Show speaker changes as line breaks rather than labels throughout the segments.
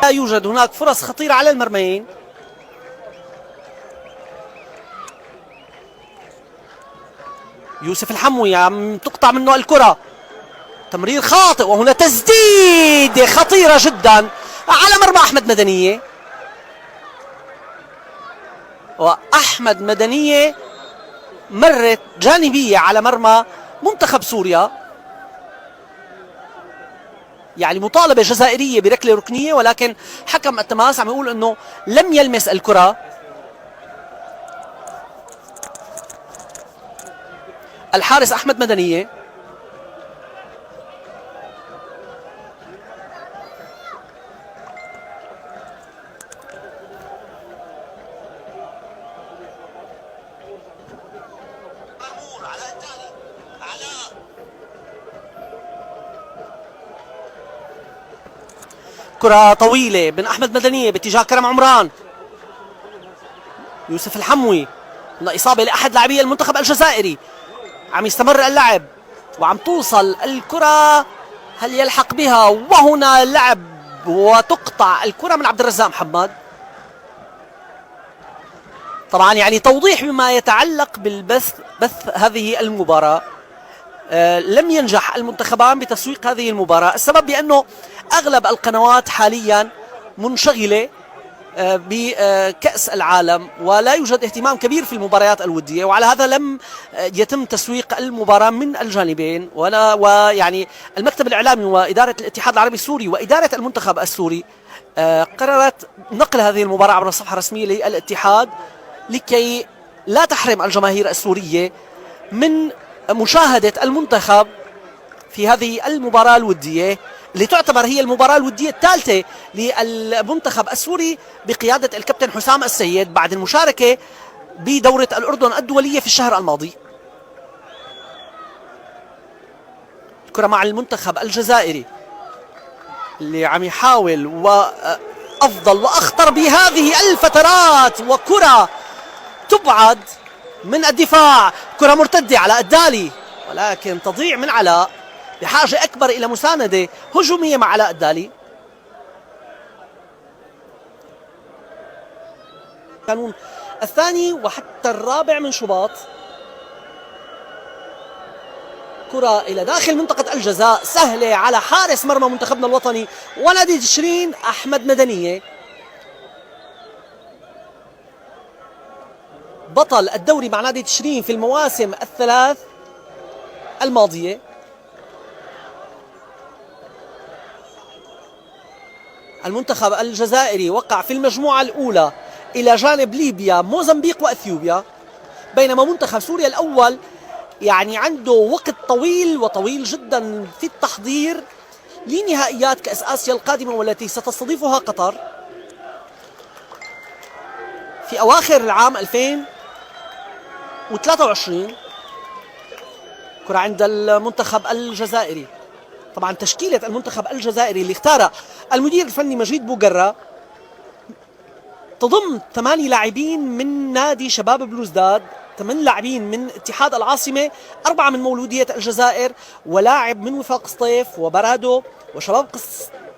لا يوجد هناك فرص خطيرة على المرميين. يوسف الحموي عم تقطع منه الكرة، تمرير خاطئ، وهنا تسديدة خطيرة جدا على مرمى أحمد مدنية. وأحمد مدنية مرت جانبية على مرمى منتخب سوريا، يعني مطالبة جزائرية بركلة ركنية، ولكن حكم التماس عم يقول انه لم يلمس الكرة. الحارس احمد مدنية. كرة طويلة من أحمد مدنية باتجاه كرم عمران. يوسف الحموي، إصابة لأحد لاعبي المنتخب الجزائري. عم يستمر اللعب وعم توصل الكرة، هل يلحق بها؟ وهنا لعب وتقطع الكرة من عبد الرزاق محمد. طبعا يعني توضيح بما يتعلق بالبث هذه المباراة. لم ينجح المنتخبان بتسويق هذه المباراة. السبب بأنه أغلب القنوات حاليا منشغلة بكأس العالم ولا يوجد اهتمام كبير في المباريات الودية، وعلى هذا لم يتم تسويق المباراة من الجانبين. ويعني المكتب الإعلامي وإدارة الاتحاد العربي السوري وإدارة المنتخب السوري قررت نقل هذه المباراة عبر الصفحة الرسمية للاتحاد لكي لا تحرم الجماهير السورية من مشاهدة المنتخب في هذه المباراة الودية، اللي تعتبر هي المباراة الودية الثالثة للمنتخب السوري بقيادة الكابتن حسام السيد بعد المشاركة بدورة الأردن الدولية في الشهر الماضي. الكرة مع المنتخب الجزائري اللي عم يحاول وأفضل وأخطر بهذه الفترات، وكرة تبعد من الدفاع، كرة مرتدة على الدالي ولكن تضيع من علاء، بحاجة أكبر إلى مساندة هجومية مع علاء الدالي. كانون الثاني وحتى الرابع من شباط. كرة إلى داخل منطقة الجزاء سهلة على حارس مرمى منتخبنا الوطني ونادي تشرين أحمد مدنية، بطل الدوري مع نادي تشرين في المواسم الثلاث الماضية. المنتخب الجزائري وقع في المجموعة الأولى إلى جانب ليبيا، موزمبيق وأثيوبيا، بينما منتخب سوريا الأول يعني عنده وقت طويل جدا في التحضير لنهائيات كأس آسيا القادمة والتي ستستضيفها قطر في أواخر العام 2023. كرة عند المنتخب الجزائري. طبعا تشكيلة المنتخب الجزائري اللي اختارها المدير الفني مجيد بوقرة تضم 8 لاعبين من نادي شباب بلوزداد، 8 لاعبين من اتحاد العاصمة، 4 من مولودية الجزائر، ولاعب من وفاق سطيف وبرادو وشباب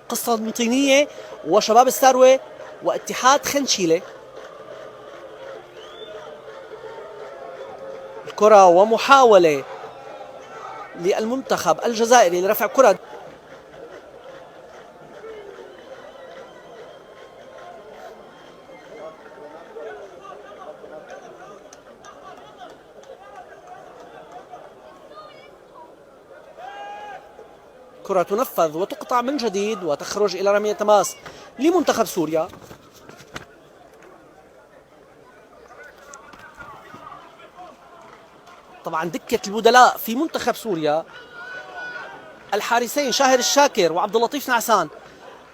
قسطنطينية وشباب الساروة واتحاد خنشيلة. الكرة ومحاولة للمنتخب الجزائري لرفع كرة كرة تنفذ وتقطع من جديد وتخرج إلى رمية تماس لمنتخب سوريا. طبعا دكة البدلاء في منتخب سوريا الحارسين شاهر الشاكر وعبد اللطيف نعسان،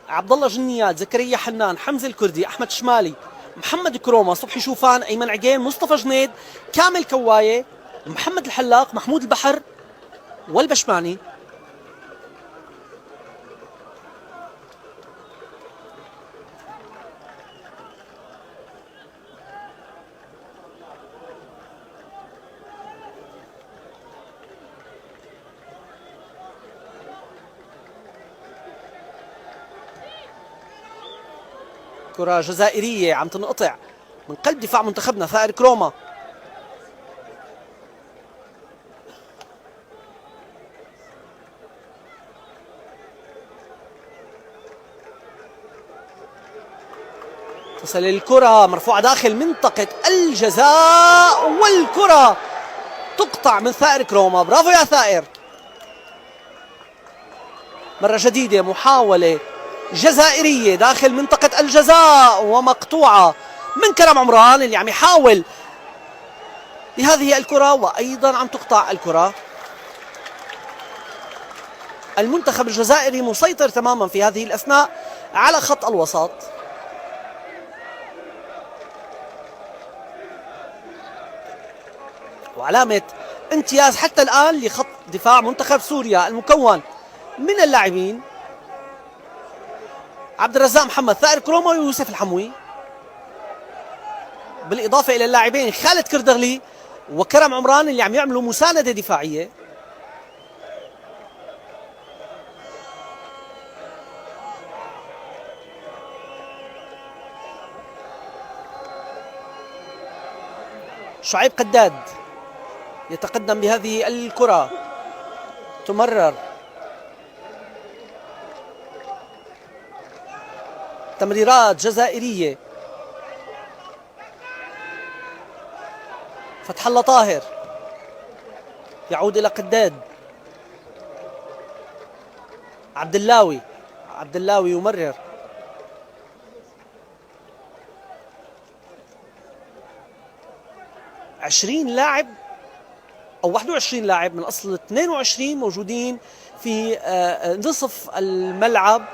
عبد الله جنيات، زكريا حنان، حمزة الكردي، أحمد شمالي، محمد كروما، صبحي شوفان، أيمن عقين، مصطفى جنيد، كامل كواية، محمد الحلاق، محمود البحر والبشماني. كرة جزائرية عم تنقطع من قلب دفاع منتخبنا ثائر كروما. تصل الكرة مرفوعة داخل منطقة الجزاء والكرة تقطع من ثائر كروما. برافو يا ثائر. مرة جديدة محاولة جزائرية داخل منطقة الجزاء ومقطوعة من كرم عمران اللي عم يحاول بهذه الكرة وأيضا عم تقطع الكرة. المنتخب الجزائري مسيطر تماما في هذه الأثناء على خط الوسط. وعلامة امتياز حتى الآن لخط دفاع منتخب سوريا المكون من اللاعبين عبد الرزاق محمد، ثائر كروما، ويوسف الحموي، بالاضافه الى اللاعبين خالد كردغلي وكرم عمران اللي عم يعملوا مسانده دفاعيه. شعيب قداد يتقدم بهذه الكرة، تمرر، تمريرات جزائرية. فتح الله طاهر يعود إلى قداد، عبد اللاوي يمرر، عشرين لاعب أو 21 لاعب من أصل 22 موجودين في نصف الملعب،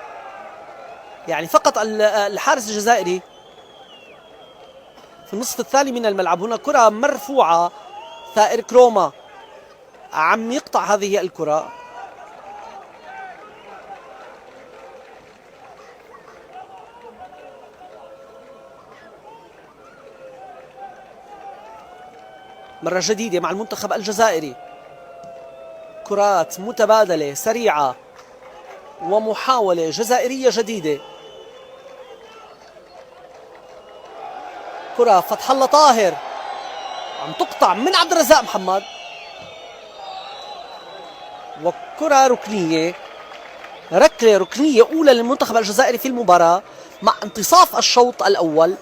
يعني فقط الحارس الجزائري في النصف الثاني من الملعب. هنا كرة مرفوعة، ثائر كروما عم يقطع هذه الكرة، مرة جديدة مع المنتخب الجزائري. كرات متبادلة سريعة ومحاولة جزائرية جديدة. كرة فتح الله طاهر عم تقطع من عبد الرزاق محمد، وكرة ركنية، ركلة ركنية أولى للمنتخب الجزائري في المباراة مع انتصاف الشوط الأول.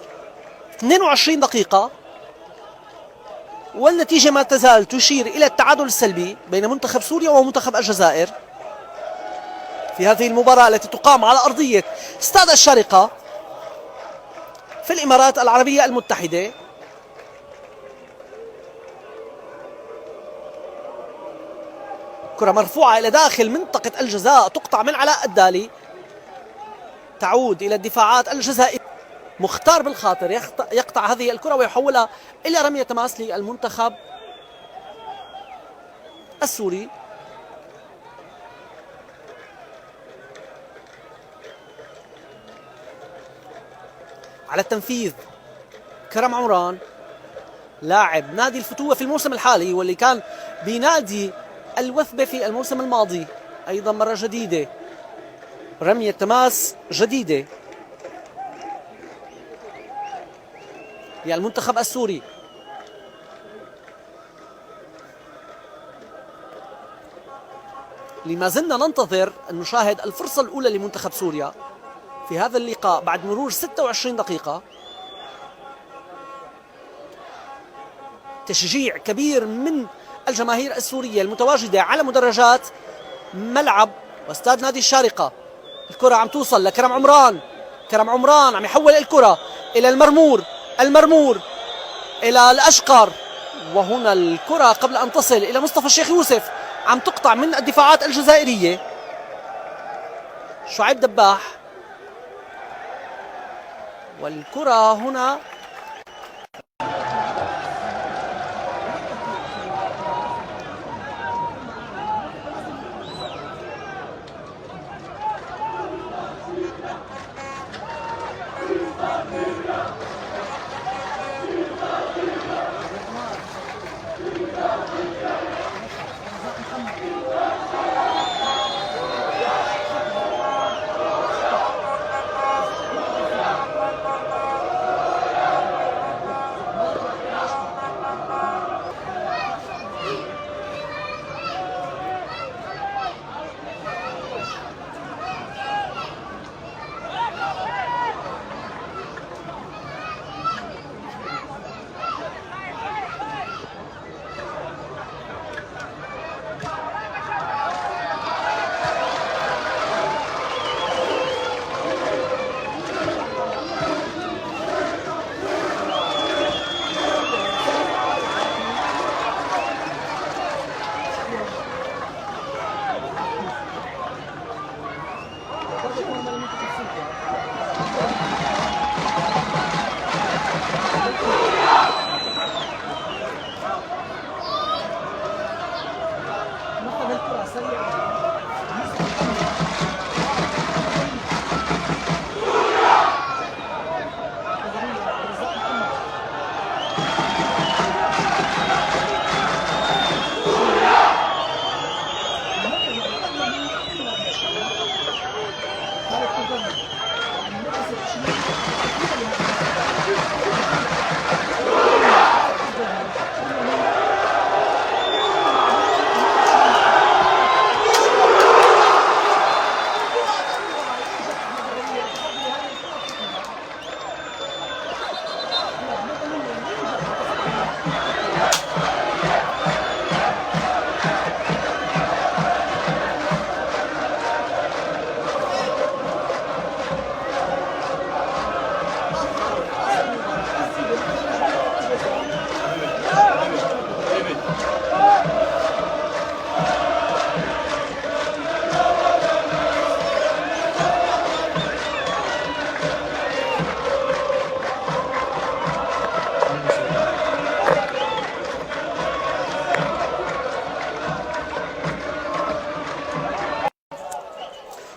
22 دقيقة والنتيجة ما تزال تشير إلى التعادل السلبي بين منتخب سوريا ومنتخب الجزائر في هذه المباراة التي تقام على أرضية استاد الشارقة في الإمارات العربية المتحدة. كرة مرفوعة إلى داخل منطقة الجزاء، تقطع من علاء الدالي، تعود إلى الدفاعات الجزائرية. مختار بالخاطر يقطع هذه الكرة ويحولها إلى رمية تماس للمنتخب السوري. على التنفيذ كرم عمران، لاعب نادي الفتوة في الموسم الحالي واللي كان بنادي الوثبة في الموسم الماضي. أيضا مرة جديدة، رمية تماس جديدة للمنتخب السوري. لما زلنا ننتظر أن نشاهد الفرصة الأولى لمنتخب سوريا في هذا اللقاء بعد مرور 26 دقيقة. تشجيع كبير من الجماهير السورية المتواجدة على مدرجات ملعب واستاد نادي الشارقة. الكرة عم توصل لكرم عمران، كرم عمران عم يحول الكرة إلى المرمور إلى الأشقر، وهنا الكرة قبل أن تصل إلى مصطفى الشيخ يوسف عم تقطع من الدفاعات الجزائرية. شعيب دباح، والكرة هنا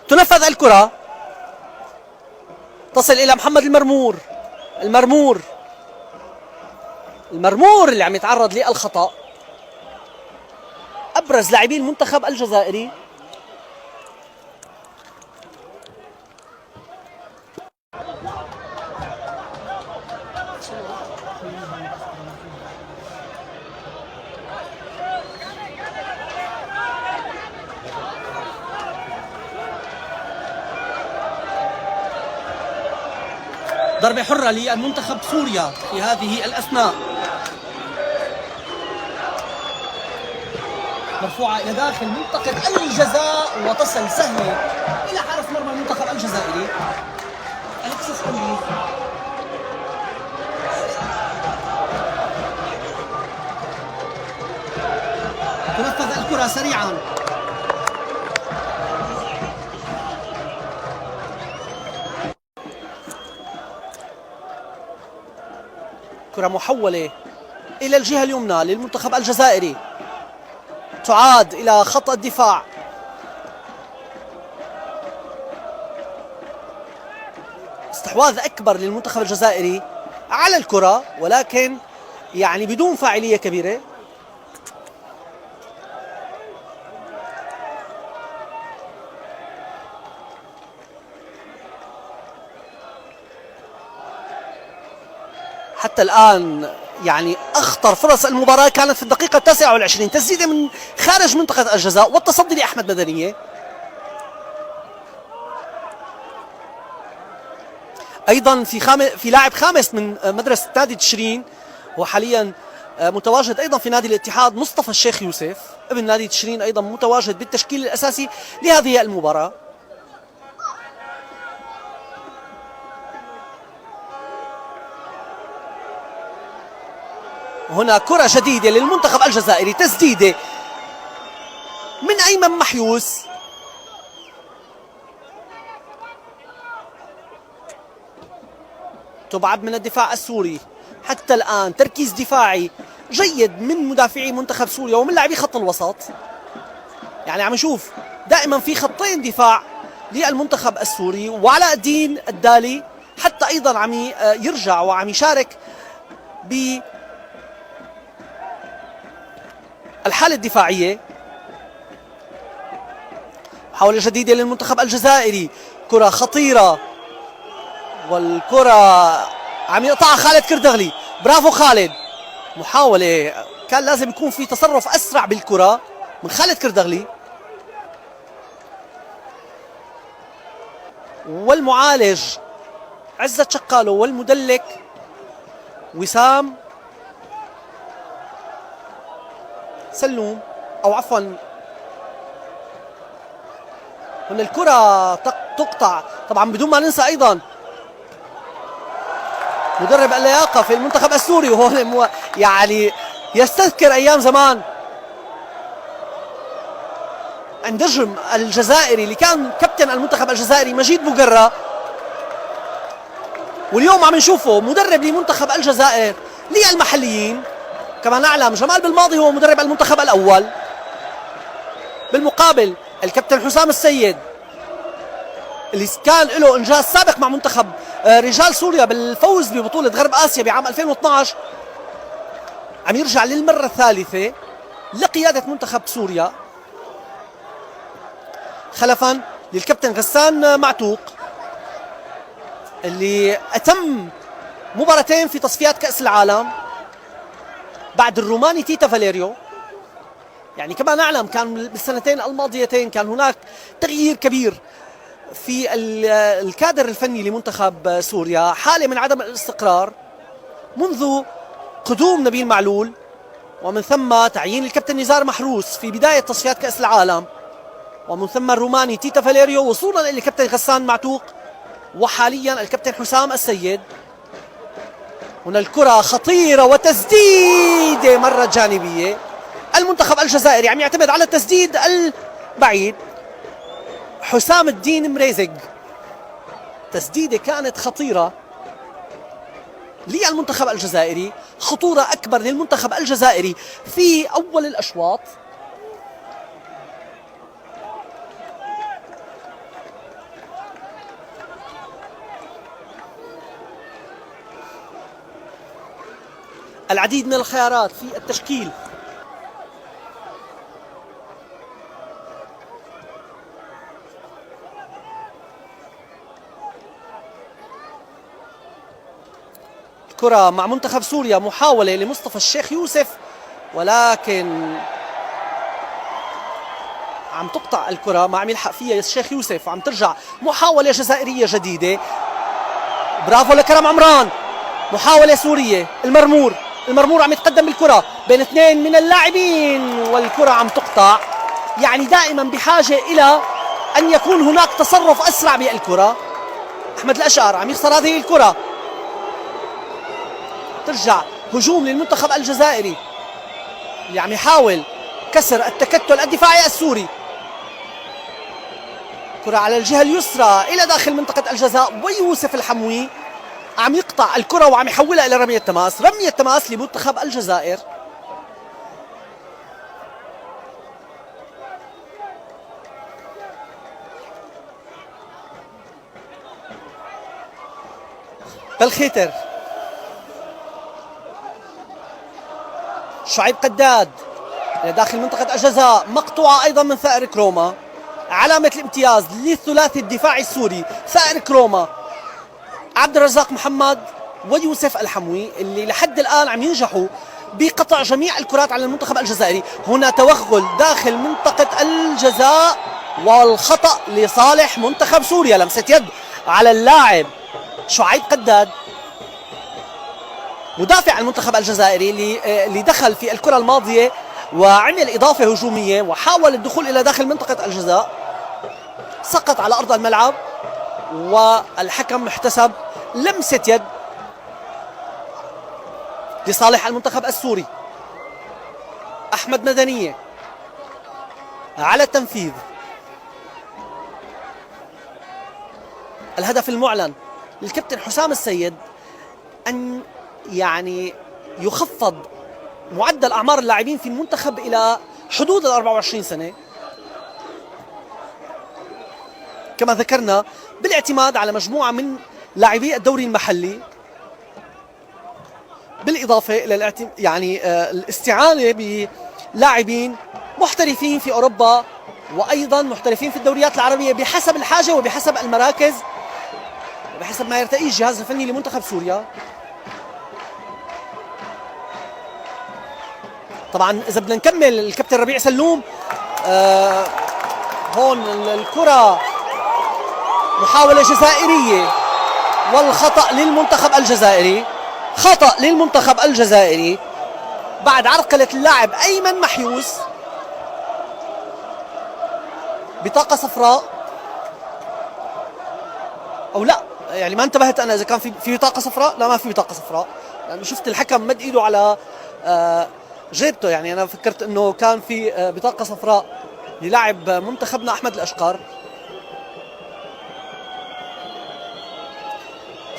تنفذ الكرة، تصل إلى محمد المرمور. المرمور اللي عم يتعرض للخطأ، أبرز لاعبي المنتخب الجزائري. ضربة حرة للمنتخب سوريا في هذه الأثناء، مرفوعة إلى داخل منطقة الجزاء وتصل سهلة إلى حارس مرمى المنتخب الجزائري أليكسيس كونيز. تنفذ الكرة سريعا، كرة محولة إلى الجهة اليمنى للمنتخب الجزائري، تعاد إلى خط الدفاع. استحواذ أكبر للمنتخب الجزائري على الكرة، ولكن يعني بدون فاعلية كبيرة. حتى الآن يعني أخطر فرص المباراة كانت في الدقيقة 29، تسديدة من خارج منطقة الجزاء والتصدي لأحمد مدنية. أيضا في لاعب خامس من مدرسة نادي تشرين، وحاليا متواجد أيضا في نادي الاتحاد، مصطفى الشيخ يوسف ابن نادي تشرين، أيضا متواجد بالتشكيل الأساسي لهذه المباراة. هنا كرة جديدة للمنتخب الجزائري، تسديدة من أيمن محيوس، تبعد من الدفاع السوري. حتى الآن تركيز دفاعي جيد من مدافعي منتخب سوريا ومن لاعبي خط الوسط. يعني عم نشوف دائما في خطين دفاع للمنتخب السوري، وعلاء الدين الدالي حتى أيضا عم يرجع وعم يشارك ب الحالة الدفاعية. محاولة جديدة للمنتخب الجزائري، كرة خطيرة، والكرة عم يقطعها خالد كردغلي. برافو خالد، محاولة كان لازم يكون في تصرف أسرع بالكرة من خالد كردغلي. والمعالج عزت شقالو، والمدلك وسام سلوم، او عفوا هنا الكرة تقطع طبعا، بدون ما ننسى ايضا مدرب اللياقة في المنتخب السوري، وهو يعني يستذكر ايام زمان النجم الجزائري اللي كان كابتن المنتخب الجزائري مجيد بوقرة، واليوم عم نشوفه مدرب لمنتخب الجزائر للمحليين. كما نعلم جمال بالماضي هو مدرب المنتخب الأول. بالمقابل الكابتن حسام السيد اللي كان له إنجاز سابق مع منتخب رجال سوريا بالفوز ببطولة غرب آسيا بعام 2012، عم يرجع للمرة الثالثة لقيادة منتخب سوريا خلفا للكابتن غسان معتوق. اللي أتم مباراتين في تصفيات كأس العالم بعد الروماني تيتا فاليريو. يعني كما نعلم كان بالسنتين الماضيتين كان هناك تغيير كبير في الكادر الفني لمنتخب سوريا، حالة من عدم الاستقرار منذ قدوم نبيل معلول، ومن ثم تعيين الكابتن نزار محروس في بداية تصفيات كأس العالم، ومن ثم الروماني تيتا فاليريو، وصولا إلى الكابتن غسان معتوق، وحاليا الكابتن حسام السيد. هنا الكرة خطيرة وتسديدة مرة جانبية. المنتخب الجزائري عم يعتمد على التسديد البعيد. حسام الدين مريزق، تسديدة كانت خطيرة للمنتخب الجزائري، خطورة أكبر للمنتخب الجزائري في أول الأشواط. العديد من الخيارات في التشكيل. كرة مع منتخب سوريا، محاولة لمصطفى الشيخ يوسف، ولكن عم تقطع الكرة، ما عم يلحق فيها الشيخ يوسف، وعم ترجع محاولة جزائرية جديدة. برافو لكرم عمران، محاولة سورية. المرمور عم يتقدم بالكرة بين اثنين من اللاعبين، والكرة عم تقطع. يعني دائما بحاجة إلى أن يكون هناك تصرف أسرع بالكرة. أحمد الأشقر عم يخسر هذه الكرة، ترجع هجوم للمنتخب الجزائري اللي عم يحاول كسر التكتل الدفاعي السوري. كرة على الجهة اليسرى إلى داخل منطقة الجزاء، ويوسف الحموي عم يقطع الكرة وعم يحولها إلى رمية تماس. رمية تماس لمنتخب الجزائر. بالخيتر، شعيب قداد إلى داخل منطقة الجزاء، مقطوعة أيضا من ثائر كروما. علامة الامتياز للثلاثي الدفاعي السوري، ثائر كروما، عبد الرزاق محمد، ويوسف الحموي، اللي لحد الآن عم ينجحوا بقطع جميع الكرات على المنتخب الجزائري. هنا توغل داخل منطقة الجزاء والخطأ لصالح منتخب سوريا. لمسة يد على اللاعب شعيب قداد، مدافع المنتخب الجزائري اللي دخل في الكرة الماضية وعمل إضافة هجومية وحاول الدخول إلى داخل منطقة الجزاء. سقط على أرض الملعب والحكم احتسب لمسة يد لصالح المنتخب السوري. أحمد مدنية على التنفيذ. الهدف المعلن للكابتن حسام السيد أن يعني يخفض معدل أعمار اللاعبين في المنتخب إلى حدود 24 سنة، كما ذكرنا، بالاعتماد على مجموعة من لاعبي الدوري المحلي، بالإضافة إلى الاستعانة بلاعبين محترفين في أوروبا وأيضا محترفين في الدوريات العربية بحسب الحاجة وبحسب المراكز وبحسب ما يرتئيه الجهاز الفني لمنتخب سوريا. طبعا إذا بدنا نكمل، الكابتن ربيع سلوم هون الكرة محاولة جزائرية والخطأ للمنتخب الجزائري. خطأ للمنتخب الجزائري بعد عرقلة اللاعب أيمن محيوس. بطاقة صفراء أو لا، يعني ما انتبهت أنا إذا كان في بطاقة صفراء. لا، ما في بطاقة صفراء، لأنه شفت الحكم مد إيده على جيبته. يعني أنا فكرت أنه كان في بطاقة صفراء للاعب منتخبنا أحمد الأشقر.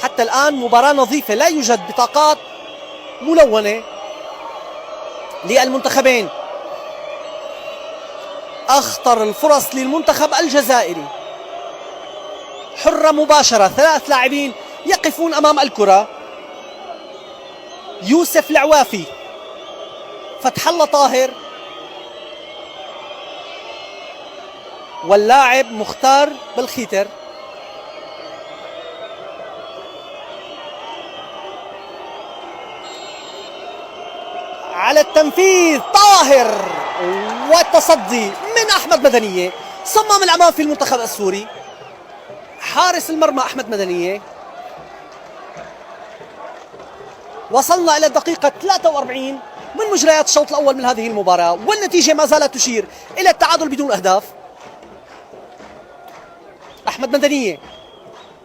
حتى الآن مباراة نظيفة، لا يوجد بطاقات ملونة للمنتخبين. أخطر الفرص للمنتخب الجزائري، حرة مباشرة، 3 لاعبين يقفون أمام الكرة. يوسف العوافي، فتح الله طاهر، واللاعب مختار بالخيتر. على التنفيذ طاهر، والتصدي من أحمد مدنية. صمام الأمام في المنتخب السوري حارس المرمى أحمد مدنية. وصلنا إلى الدقيقة 43 من مجريات الشوط الأول من هذه المباراة، والنتيجة ما زالت تشير إلى التعادل بدون أهداف. أحمد مدنية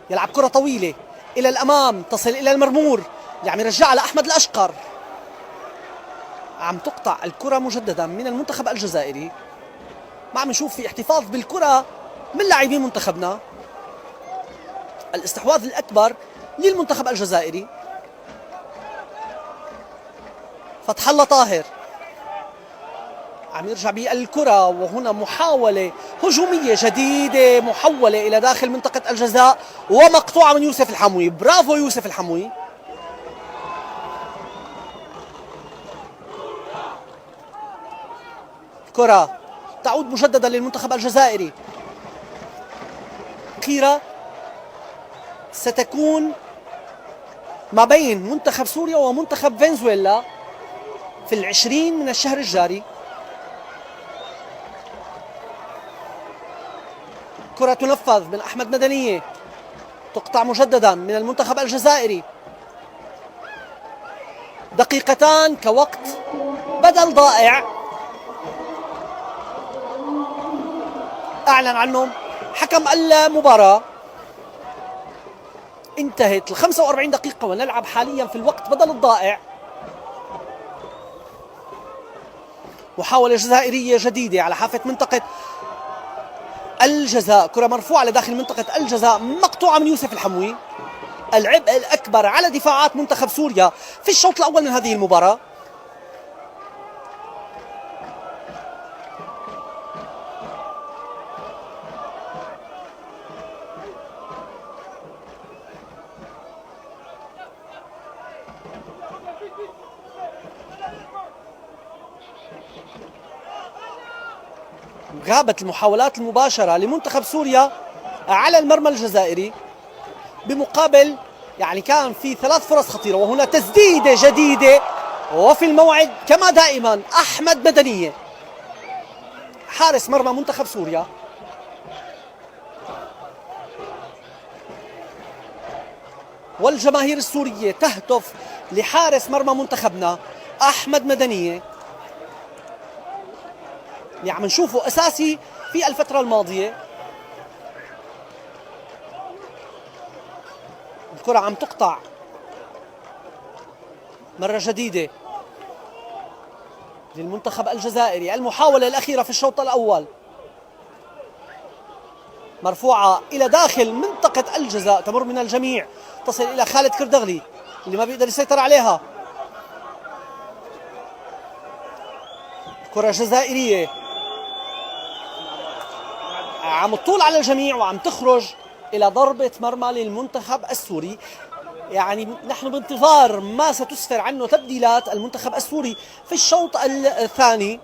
يلعب كرة طويلة إلى الأمام تصل إلى المرمور، يعني رجعها لأحمد الأشقر. عم تقطع الكرة مجددا من المنتخب الجزائري. ما عم نشوف في احتفاظ بالكرة من لاعبين منتخبنا. الاستحواذ الأكبر للمنتخب الجزائري. فتح الله طاهر عم يرجع بالكرة، وهنا محاولة هجومية جديدة محولة إلى داخل منطقة الجزاء ومقطوعة من يوسف الحموي. برافو يوسف الحموي. كرة تعود مجددا للمنتخب الجزائري. أخيرا ستكون ما بين منتخب سوريا ومنتخب فنزويلا في 20 من الشهر الجاري. كرة تنفذ من أحمد مدنية، تقطع مجددا من المنتخب الجزائري. دقيقتان كوقت بدل ضائع أعلن عنهم حكم المباراة. انتهت ال 45 دقيقة ونلعب حاليا في الوقت بدل الضائع. محاولة جزائرية جديدة على حافة منطقة الجزاء. كرة مرفوعة لداخل منطقة الجزاء مقطوعة من يوسف الحموي. العبء الأكبر على دفاعات منتخب سوريا في الشوط الأول من هذه المباراة. غابت المحاولات المباشرة لمنتخب سوريا على المرمى الجزائري، بمقابل يعني كان في 3 فرص خطيرة. وهنا تسديدة جديدة وفي الموعد كما دائما أحمد مدنية حارس مرمى منتخب سوريا. والجماهير السورية تهتف لحارس مرمى منتخبنا أحمد مدنية، اللي عم نشوفه أساسي في الفترة الماضية. الكرة عم تقطع مرة جديدة للمنتخب الجزائري. المحاولة الأخيرة في الشوط الأول مرفوعة إلى داخل منطقة الجزاء، تمر من الجميع تصل إلى خالد كردغلي اللي ما بيقدر يسيطر عليها. كرة جزائرية عم تطول على الجميع وعم تخرج إلى ضربة مرمى للمنتخب السوري. يعني نحن بانتظار ما ستسفر عنه تبديلات المنتخب السوري في الشوط الثاني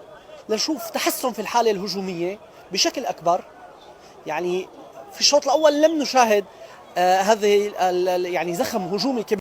لنشوف تحسن في الحالة الهجومية بشكل أكبر. يعني في الشوط الأول لم نشاهد هذه يعني زخم هجومي كبير.